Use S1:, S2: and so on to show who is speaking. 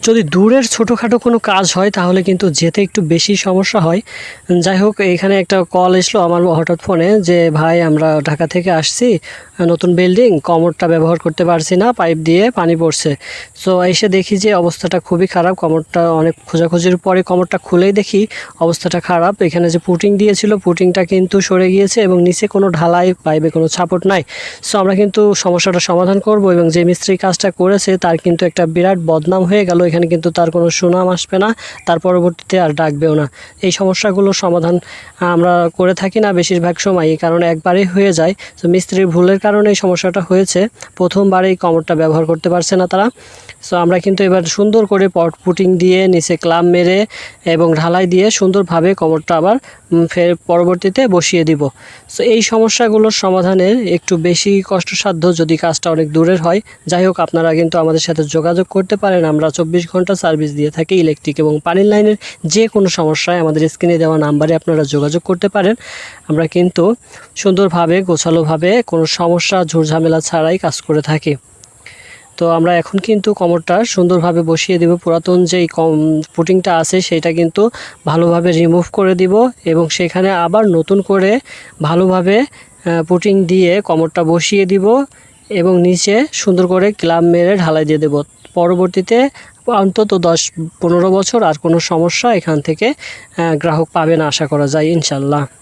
S1: যদি দূরের ছোটোখাটো কোনো কাজ হয় তাহলে কিন্তু যেতে একটু বেশি সমস্যা হয়। যাই হোক, এখানে একটা কল এসলো আমার হঠাৎ ফোনে যে ভাই আমরা ঢাকা থেকে আসছি, নতুন বিল্ডিং, কমোডটা ব্যবহার করতে পারছি না, পাইপ দিয়ে পানি পড়ছে। সো এসে দেখি যে অবস্থাটা খুবই খারাপ, কমোডটা অনেক খোঁজাখুঁজির পরে কমোডটা খুলেই দেখি অবস্থাটা খারাপ। এখানে যে পুটিং দিয়েছিল পুটিংটা কিন্তু সরে গিয়েছে এবং নিচে কোনো ঢালাই, পাইপে কোনো ছাপট নাই। সো আমরা কিন্তু সমস্যাটা সমাধান করব এবং যে মিস্ত্রি কাজটা করেছে তার কিন্তু একটা বিরাট বদনাম হয়ে গেল। এখানে কিন্তু তার কোনো সুনাম আসবে না, তার পরবর্তীতে আর ডাকবেও না। এই সমস্যাগুলোর সমাধান আমরা করে থাকি না বেশিরভাগ সময়ই, কারণ একবারেই হয়ে যায়। তো মিস্ত্রির ভুলের কারণে এই সমস্যাটা হয়েছে, প্রথমবারেই কমোডটা ব্যবহার করতে পারছে না তারা। সো আমরা কিন্তু এবার সুন্দর করে পট পুটিং দিয়ে নিচে ক্লাম মেরে এবং ঢালাই দিয়ে সুন্দরভাবে কমোডটা আবার ফের পরবর্তীতে বসিয়ে দিব। সো এই সমস্যাগুলোর সমাধানের একটু বেশি কষ্টসাধ্য যদি কাজটা অনেক দূরের হয়। যাই হোক, আপনারা কিন্তু আমাদের সাথে যোগাযোগ করতে পারেন। আমরা 24 ঘন্টা সার্ভিস দিয়ে থাকি। ইলেকট্রিক এবং পানির লাইনের যে কোনো সমস্যায় আমাদের স্ক্রিনে দেওয়া নাম্বারে আপনারা যোগাযোগ করতে পারেন। আমরা কিন্তু সুন্দরভাবে গোছালোভাবে কোনো সমস্যা ঝুটঝামেলা ছাড়াই কাজ করে থাকি। তো আমরা এখন কিন্তু কমোডটা সুন্দরভাবে বসিয়ে দেব। পুরাতন যেই পুটিংটা আছে সেটা কিন্তু ভালোভাবে রিমুভ করে দিব এবং সেখানে আবার নতুন করে ভালোভাবে পুটিং দিয়ে কমোডটা বসিয়ে দিব এবং নিচে সুন্দর করে ক্লাম মেরে ঢালাই দিয়ে দেব। পরবর্তীতে অন্তত 10-15 বছর আর কোনো সমস্যা এখান থেকে গ্রাহক পাবে না আশা করা যায় ইনশাল্লাহ।